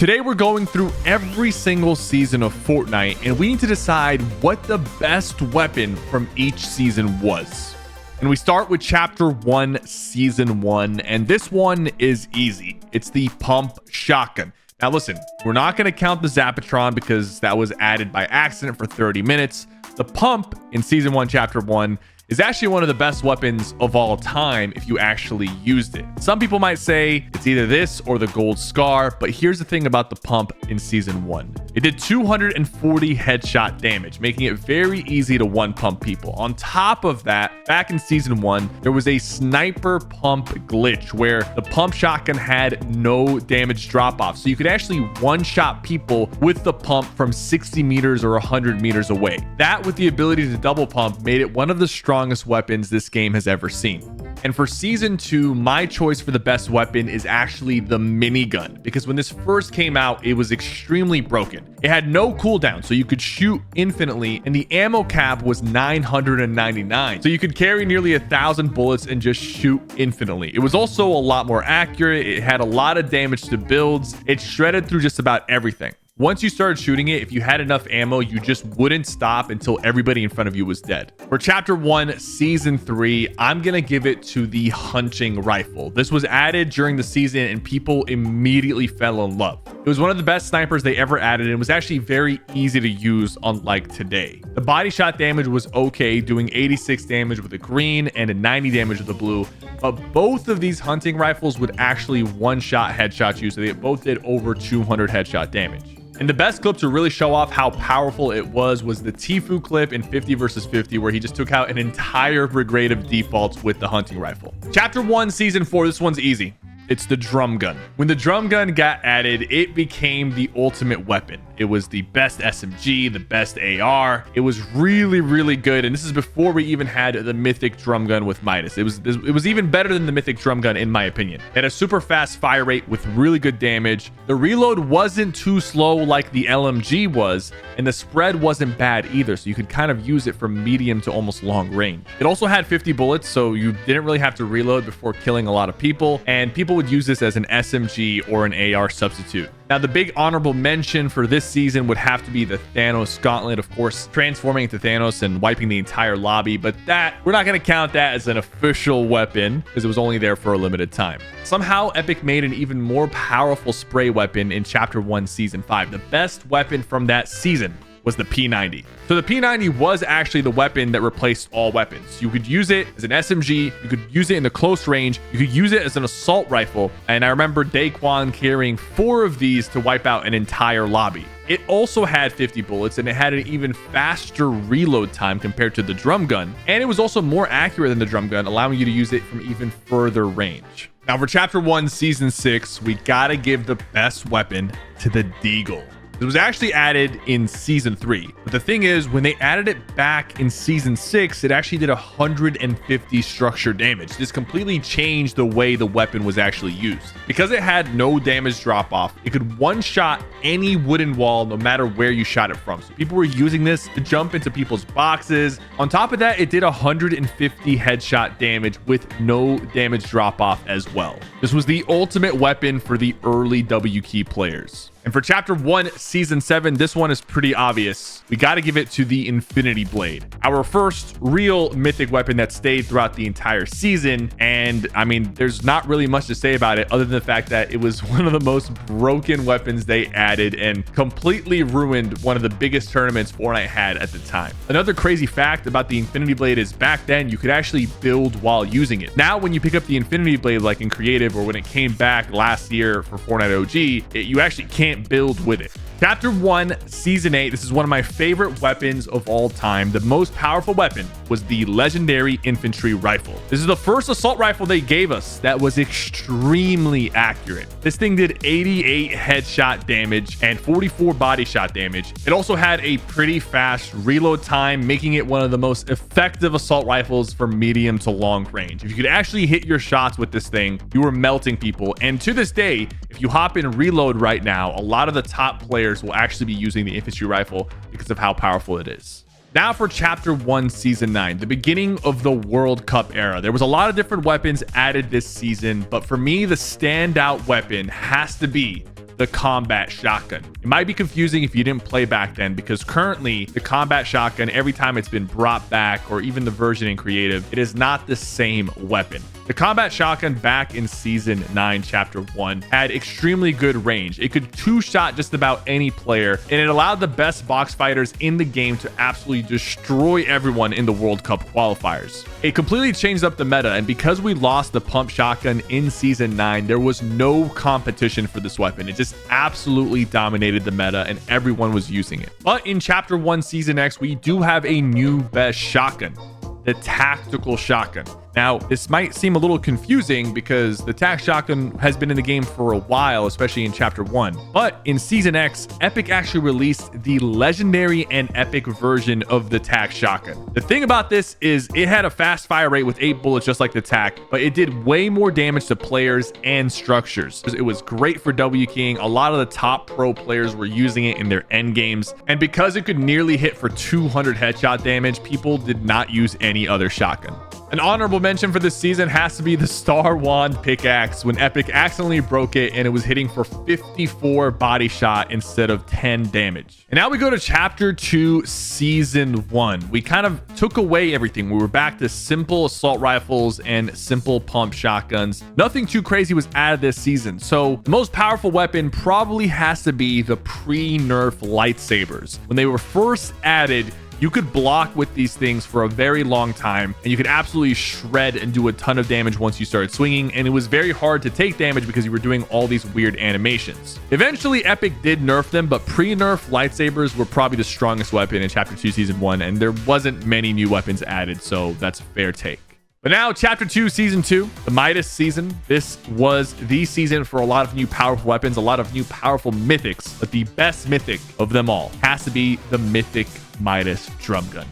Today we're going through every single season of Fortnite and we need to decide what the best weapon from each season was. And we start with Chapter 1, Season 1, and this one is easy. It's the pump shotgun. Now listen, we're not going to count the Zapatron because that was added by accident for 30 minutes. The pump in Season 1, Chapter 1 is actually one of the best weapons of all time if you actually used it. Some people might say it's either this or the gold scar, but here's the thing about the pump in Season 1. It did 240 headshot damage, making it very easy to one pump people. On top of that, back in Season 1, there was a sniper pump glitch where the pump shotgun had no damage drop off. So you could actually one-shot people with the pump from 60 meters or 100 meters away. That, with the ability to double pump, made it one of the strongest weapons this game has ever seen. And for Season 2, my choice for the best weapon is actually the minigun, because when this first came out, it was extremely broken. It had no cooldown, so you could shoot infinitely, and the ammo cap was 999, so you could carry nearly 1,000 bullets and just shoot infinitely. It was also a lot more accurate. It had a lot of damage to builds. It shredded through just about everything. Once you started shooting it, if you had enough ammo, you just wouldn't stop until everybody in front of you was dead. For Chapter 1, Season 3, I'm going to give it to the hunting rifle. This was added during the season and people immediately fell in love. It was one of the best snipers they ever added and was actually very easy to use, unlike today. The body shot damage was okay, doing 86 damage with a green and a 90 damage with a blue, but both of these hunting rifles would actually one-shot headshot you, so they both did over 200 headshot damage. And the best clip to really show off how powerful it was the Tfue clip in 50 versus 50, where he just took out an entire brigade of defaults with the hunting rifle. Chapter 1, Season 4, this one's easy. It's the drum gun. When the drum gun got added, it became the ultimate weapon. It was the best SMG, the best AR. It was really, really good. And this is before we even had the mythic drum gun with Midas. It was even better than the mythic drum gun, in my opinion. It had a super fast fire rate with really good damage. The reload wasn't too slow like the LMG was, and the spread wasn't bad either. So you could kind of use it from medium to almost long range. It also had 50 bullets, so you didn't really have to reload before killing a lot of people. And people would use this as an SMG or an AR substitute. Now, the big honorable mention for this season would have to be the Thanos Gauntlet, of course, transforming into Thanos and wiping the entire lobby, but that, we're not going to count that as an official weapon because it was only there for a limited time. Somehow, Epic made an even more powerful spray weapon in Chapter 1, Season 5. The best weapon from that season was the P90. So the P90 was actually the weapon that replaced all weapons. You could use it as an SMG, you could use it in the close range, you could use it as an assault rifle, and I remember Daquan carrying 4 of these to wipe out an entire lobby. It also had 50 bullets and it had an even faster reload time compared to the drum gun, and it was also more accurate than the drum gun, allowing you to use it from even further range. Now for Chapter 1, Season 6, we gotta give the best weapon to the Deagle. It was actually added in Season 3. But the thing is, when they added it back in Season 6, it actually did 150 structure damage. This completely changed the way the weapon was actually used. Because it had no damage drop off, it could one-shot any wooden wall no matter where you shot it from. So people were using this to jump into people's boxes. On top of that, it did 150 headshot damage with no damage drop off as well. This was the ultimate weapon for the early W key players. And for Chapter 1, Season 7, this one is pretty obvious. We got to give it to the Infinity Blade, our first real mythic weapon that stayed throughout the entire season. And I mean, there's not really much to say about it other than the fact that it was one of the most broken weapons they added and completely ruined one of the biggest tournaments Fortnite had at the time. Another crazy fact about the Infinity Blade is back then you could actually build while using it. Now, when you pick up the Infinity Blade, like in Creative or when it came back last year for Fortnite OG, you actually can't build with it. Chapter 1, Season 8, this is one of my favorite weapons of all time. The most powerful weapon was the legendary infantry rifle. This is the first assault rifle they gave us that was extremely accurate. This thing did 88 headshot damage and 44 body shot damage. It also had a pretty fast reload time, making it one of the most effective assault rifles for medium to long range. If you could actually hit your shots with this thing, you were melting people. And to this day, if you hop in reload right now, a lot of the top players will actually be using the infantry rifle because of how powerful it is. Now for Chapter 1, Season 9, the beginning of the World Cup era. There was a lot of different weapons added this season, but for me, the standout weapon has to be the combat shotgun. It might be confusing if you didn't play back then, because currently the combat shotgun, every time it's been brought back, or even the version in creative, it is not the same weapon. The combat shotgun back in season 9 chapter 1 had extremely good range. It could two-shot just about any player, and it allowed the best box fighters in the game to absolutely destroy everyone in the World Cup qualifiers. It completely changed up the meta, and because we lost the pump shotgun in season 9, there was no competition for this weapon. It just absolutely dominated the meta and everyone was using it. But in chapter 1 season X, we do have a new best shotgun, the tactical shotgun. Now, this might seem a little confusing because the tac shotgun has been in the game for a while, especially in chapter 1. But in season X, Epic actually released the legendary and epic version of the tac shotgun. The thing about this is it had a fast fire rate with 8 bullets just like the tac, but it did way more damage to players and structures. It was great for W keying. A lot of the top pro players were using it in their end games, and because it could nearly hit for 200 headshot damage, people did not use any other shotgun. An honorable mention for this season has to be the Star Wand pickaxe, when Epic accidentally broke it and it was hitting for 54 body shot instead of 10 damage. And now we go to chapter 2 season 1. We kind of took away everything. We were back to simple assault rifles and simple pump shotguns. Nothing too crazy was added this season. So the most powerful weapon probably has to be the pre-nerf lightsabers. When they were first added, you could block with these things for a very long time, and you could absolutely shred and do a ton of damage once you started swinging, and it was very hard to take damage because you were doing all these weird animations. Eventually, Epic did nerf them, but pre-nerf lightsabers were probably the strongest weapon in Chapter 2 Season 1, and there wasn't many new weapons added, so that's a fair take. But now, Chapter 2, Season 2, the Midas season. This was the season for a lot of new powerful weapons, a lot of new powerful mythics, but the best mythic of them all has to be the mythic Midas drum gun.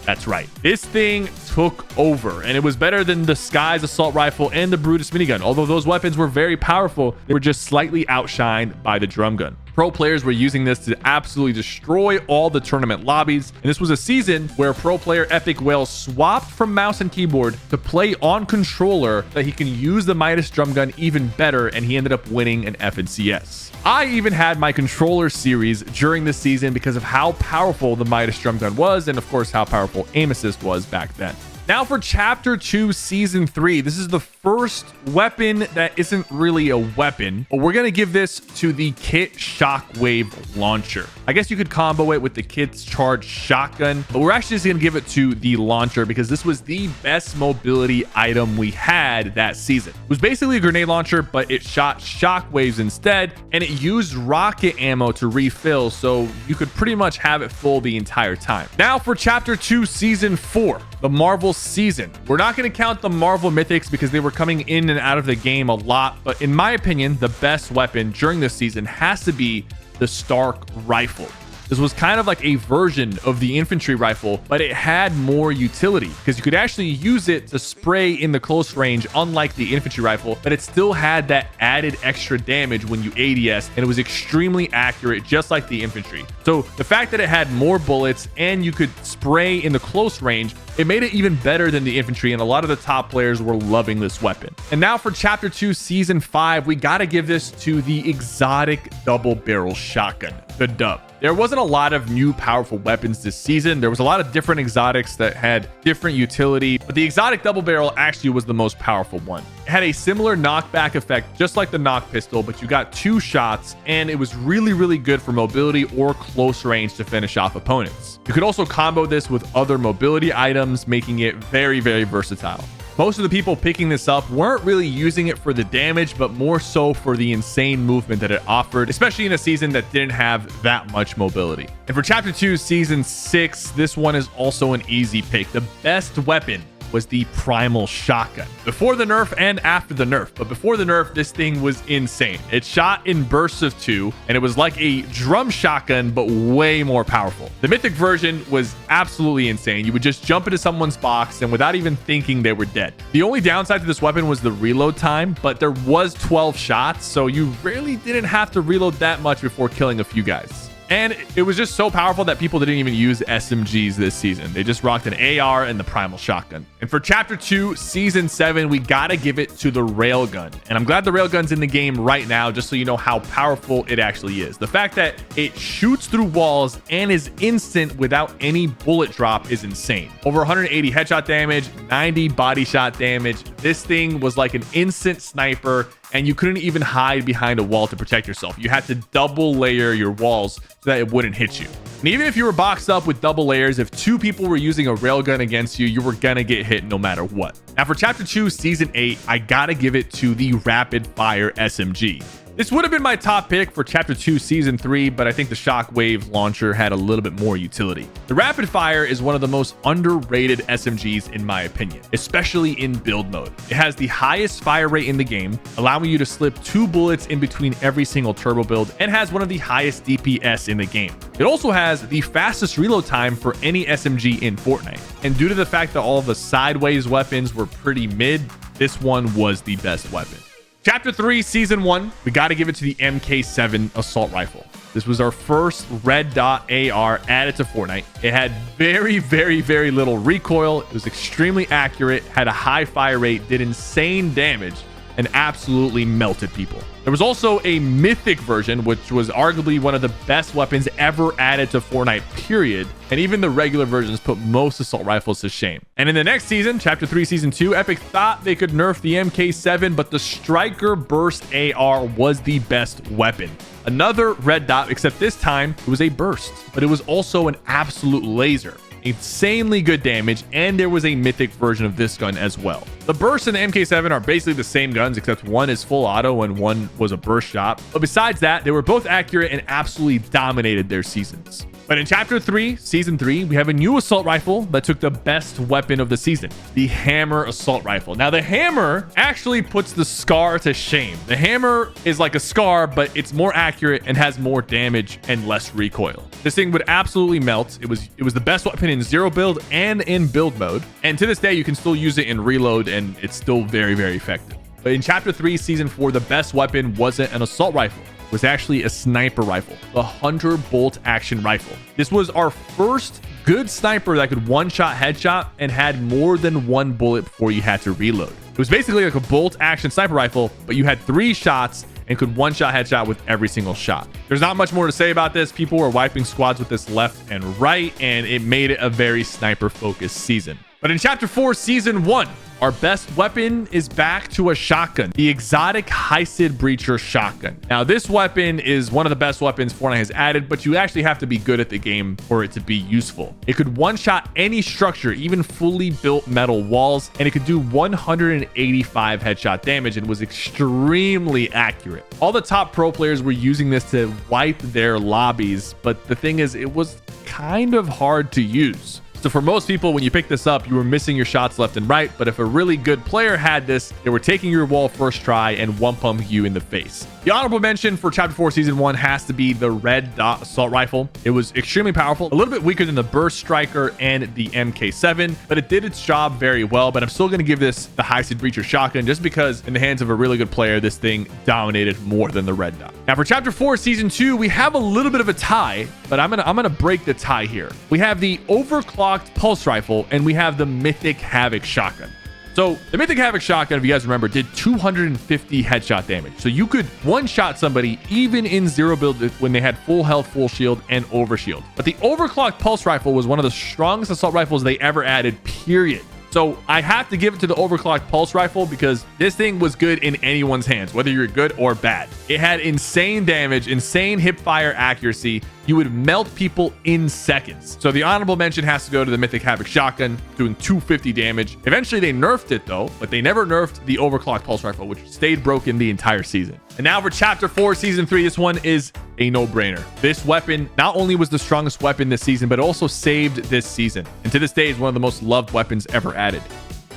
That's right. This thing took over, and it was better than the Sky's assault rifle and the Brutus minigun. Although those weapons were very powerful, they were just slightly outshined by the drum gun. Pro players were using this to absolutely destroy all the tournament lobbies, and this was a season where pro player Epic Whale swapped from mouse and keyboard to play on controller so that he can use the Midas drum gun even better, and he ended up winning an FNCS. I even had my controller series during this season because of how powerful the Midas drum gun was, and of course how powerful aim assist was back then. Now for Chapter 2 Season 3, this is the first weapon that isn't really a weapon, but we're going to give this to the Kit Shockwave Launcher. I guess you could combo it with the Kit's Charged Shotgun, but we're actually just going to give it to the launcher because this was the best mobility item we had that season. It was basically a grenade launcher, but it shot shockwaves instead, and it used rocket ammo to refill, so you could pretty much have it full the entire time. Now for Chapter 2 Season 4, the Marvel season. We're not going to count the Marvel mythics because they were coming in and out of the game a lot, but in my opinion, the best weapon during this season has to be the Stark rifle. This was kind of like a version of the infantry rifle, but it had more utility because you could actually use it to spray in the close range, unlike the infantry rifle, but it still had that added extra damage when you ADS, and it was extremely accurate, just like the infantry. So the fact that it had more bullets and you could spray in the close range, it made it even better than the infantry, and a lot of the top players were loving this weapon. And now for Chapter 2 Season 5, we got to give this to the exotic double barrel shotgun, the Dub. There wasn't a lot of new powerful weapons this season. There was a lot of different exotics that had different utility, but the exotic double barrel actually was the most powerful one. It had a similar knockback effect, just like the knock pistol, but you got 2 shots, and it was really, really good for mobility or close range to finish off opponents. You could also combo this with other mobility items, making it very, very versatile. Most of the people picking this up weren't really using it for the damage, but more so for the insane movement that it offered, especially in a season that didn't have that much mobility. And for Chapter 2 Season 6, this one is also an easy pick. The best weapon was the primal shotgun. Before the nerf and after the nerf, but before the nerf, this thing was insane. It shot in bursts of 2, and it was like a drum shotgun, but way more powerful. The mythic version was absolutely insane. You would just jump into someone's box, and without even thinking, they were dead. The only downside to this weapon was the reload time, but there was 12 shots, so you really didn't have to reload that much before killing a few guys. And it was just so powerful that people didn't even use SMGs this season. They just rocked an AR and the primal shotgun. And for chapter 2 season 7, we gotta give it to the railgun. And I'm glad the railgun's in the game right now, just so you know how powerful it actually is. The fact that it shoots through walls and is instant without any bullet drop is insane. Over 180 headshot damage, 90 body shot damage. This thing was like an instant sniper, and you couldn't even hide behind a wall to protect yourself. You had to double layer your walls so that it wouldn't hit you. And even if you were boxed up with double layers, if 2 people were using a railgun against you, you were gonna get hit no matter what. Now for chapter 2 season 8, I gotta give it to the rapid fire SMG. This would have been my top pick for chapter 2 season 3, but I think the shockwave launcher had a little bit more utility. The rapid fire is one of the most underrated SMGs in my opinion, especially in build mode. It has the highest fire rate in the game, allowing you to slip 2 bullets in between every single turbo build, and has one of the highest DPS in the game. It also has the fastest reload time for any SMG in Fortnite. And due to the fact that all of the sideways weapons were pretty mid, this one was the best weapon. Chapter 3 season 1, we got to give it to the MK7 assault rifle. This was our first red dot AR added to Fortnite. It had very little recoil. It was extremely accurate, had a high fire rate, did insane damage, and absolutely melted people. There was also a mythic version, which was arguably one of the best weapons ever added to Fortnite, period. And even the regular versions put most assault rifles to shame. And in the next season, chapter 3 season 2, Epic thought they could nerf the MK7, but the Striker Burst AR was the best weapon. Another red dot, except this time it was a burst, but it was also an absolute laser. Insanely good damage, and there was a mythic version of this gun as well. The burst and the MK7 are basically the same guns, except one is full auto and one was a burst shot. But besides that, they were both accurate and absolutely dominated their seasons. But in chapter 3 season 3, we have a new assault rifle that took the best weapon of the season, the hammer assault rifle. Now the hammer actually puts the scar to shame. The hammer is like a scar, but it's more accurate and has more damage and less recoil. This thing would absolutely melt. It was the best weapon in zero build and in build mode. And to this day, you can still use it in reload and it's still very effective. But in chapter 3 season 4, the best weapon wasn't an assault rifle. It was actually a sniper rifle, the Hunter Bolt action rifle. This was our first good sniper that could one-shot headshot and had more than 1 bullet before you had to reload. It was basically like a bolt action sniper rifle, but you had 3 shots and could one-shot headshot with every single shot. There's not much more to say about this. People were wiping squads with this left and right, and it made it a very sniper-focused season. But in chapter 4 season 1, our best weapon is back to a shotgun, the exotic Hysid Breacher shotgun. Now, this weapon is one of the best weapons Fortnite has added, but you actually have to be good at the game for it to be useful. It could one-shot any structure, even fully built metal walls, and it could do 185 headshot damage and was extremely accurate. All the top pro players were using this to wipe their lobbies, but the thing is, it was kind of hard to use. So for most people, when you pick this up, you were missing your shots left and right. But if a really good player had this, they were taking your wall first try and one-pumping you in the face. The honorable mention for chapter 4 season 1 has to be the red dot assault rifle. It was extremely powerful, a little bit weaker than the burst striker and the MK7, but it did its job very well. But I'm still going to give this the Hysid Breacher shotgun, just because in the hands of a really good player, this thing dominated more than the red dot. Now for chapter 4 season 2, we have a little bit of a tie, but I'm gonna break the tie here. We have the overclocked pulse rifle and we have the mythic Havoc shotgun. So the mythic Havoc shotgun, if you guys remember, did 250 headshot damage. So you could one-shot somebody even in zero build when they had full health, full shield, and overshield. But the overclocked pulse rifle was one of the strongest assault rifles they ever added, period. So I have to give it to the overclocked pulse rifle because this thing was good in anyone's hands, whether you're good or bad. It had insane damage, insane hip fire accuracy. You would melt people in seconds. So the honorable mention has to go to the mythic Havoc shotgun, doing 250 damage. Eventually they nerfed it though, but they never nerfed the overclocked pulse rifle, which stayed broken the entire season. And now for chapter 4 season 3, this one is a no-brainer. This weapon not only was the strongest weapon this season, but also saved this season. And to this day is one of the most loved weapons ever added.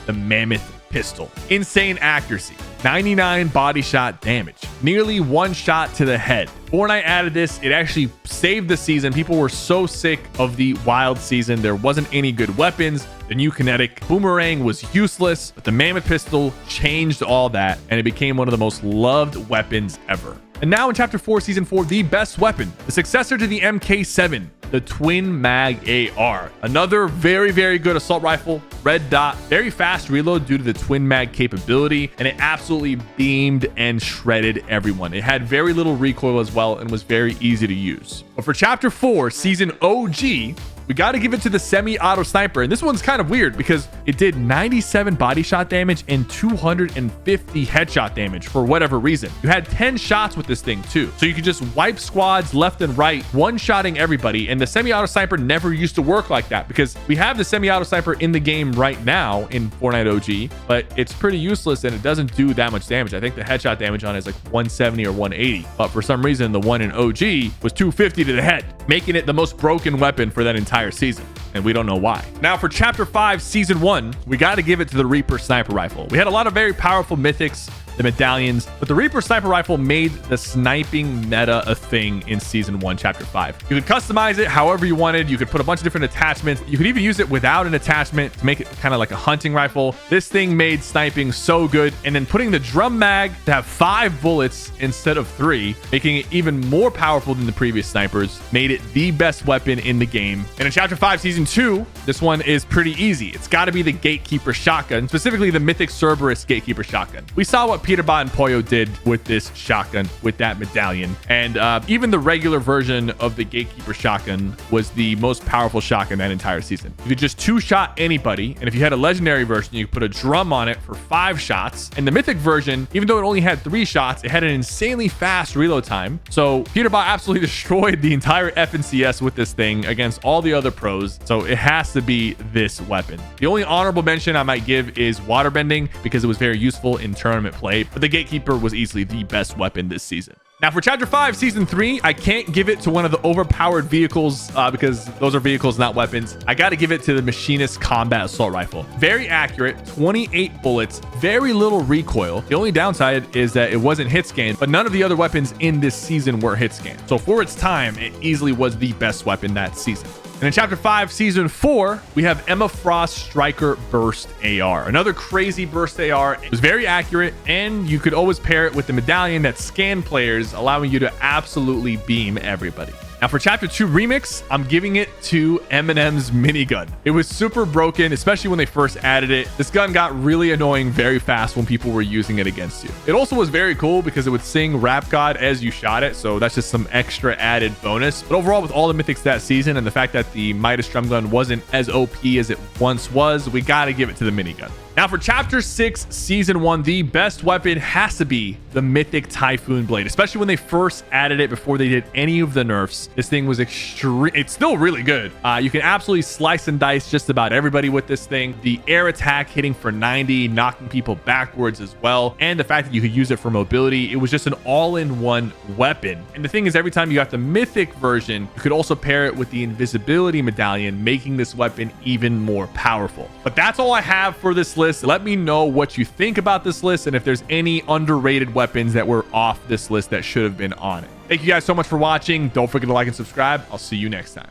The Mammoth pistol. Insane accuracy, 99 body shot damage, nearly one shot to the head. Fortnite added this. It actually saved the season. People were so sick of the wild season. There wasn't any good weapons. The new kinetic boomerang was useless, but the mammoth pistol changed all that, and it became one of the most loved weapons ever. And now in Chapter 4, Season 4, the best weapon, the successor to the MK7, the Twin Mag AR. Another very, very good assault rifle, red dot, very fast reload due to the Twin Mag capability, and it absolutely beamed and shredded everyone. It had very little recoil as well and was very easy to use. But for Chapter 4, Season OG, we got to give it to the semi-auto sniper. And this one's kind of weird because it did 97 body shot damage and 250 headshot damage for whatever reason. You had 10 shots with this thing too. So you could just wipe squads left and right, one-shotting everybody. And the semi-auto sniper never used to work like that because we have the semi-auto sniper in the game right now in Fortnite OG, but it's pretty useless and it doesn't do that much damage. I think the headshot damage on it is like 170 or 180. But for some reason, the one in OG was 250 to the head, making it the most broken weapon for that entire season, and we don't know why. Now for Chapter 5, Season 1, we got to give it to the Reaper sniper rifle. We had a lot of very powerful mythics, the medallions, but the Reaper sniper rifle made the sniping meta a thing in Season 1, Chapter 5. You could customize it however you wanted. You could put a bunch of different attachments. You could even use it without an attachment to make it kind of like a hunting rifle. This thing made sniping so good, and then putting the drum mag to have 5 bullets instead of 3, making it even more powerful than the previous snipers, made it the best weapon in the game. And in Chapter 5, Season 2, this one is pretty easy. It's got to be the Gatekeeper shotgun, specifically the mythic Cerberus Gatekeeper shotgun. We saw what Peterbot and Poyo did with this shotgun, with that medallion, and even the regular version of the Gatekeeper shotgun was the most powerful shotgun that entire season. You could just 2-shot anybody, and if you had a legendary version, you could put a drum on it for 5 shots. And the mythic version, even though it only had 3 shots, it had an insanely fast reload time. So Peterbot absolutely destroyed the entire FNCS with this thing against all the other pros, so it has to be this weapon. The only honorable mention I might give is waterbending because it was very useful in tournament play, but the Gatekeeper was easily the best weapon this season. Now for Chapter 5, Season 3, I can't give it to one of the overpowered vehicles because those are vehicles, not weapons. I got to give it to the Machinist Combat Assault Rifle. Very accurate, 28 bullets, very little recoil. The only downside is that it wasn't hit scan, but none of the other weapons in this season were hit scan. So for its time, it easily was the best weapon that season. And in Chapter 5, Season 4, we have Emma Frost Striker Burst AR. Another crazy burst AR. It was very accurate, and you could always pair it with the medallion that scanned players, allowing you to absolutely beam everybody. Now for Chapter 2 Remix, I'm giving it to Eminem's minigun. It was super broken, especially when they first added it. This gun got really annoying very fast when people were using it against you. It also was very cool because it would sing Rap God as you shot it, so that's just some extra added bonus. But overall, with all the mythics that season and the fact that the Midas drum gun wasn't as OP as it once was, we gotta give it to the minigun. Now for Chapter 6, Season 1, the best weapon has to be the mythic Typhoon Blade, especially when they first added it before they did any of the nerfs. This thing was extreme. It's still really good. You can absolutely slice and dice just about everybody with this thing. The air attack hitting for 90, knocking people backwards as well, and the fact that you could use it for mobility. It was just an all-in-one weapon. And the thing is, every time you got the mythic version, you could also pair it with the invisibility medallion, making this weapon even more powerful. But that's all I have for this list. Let me know what you think about this list and if there's any underrated weapons that were off this list that should have been on it. Thank you guys so much for watching. Don't forget to like and subscribe. I'll see you next time.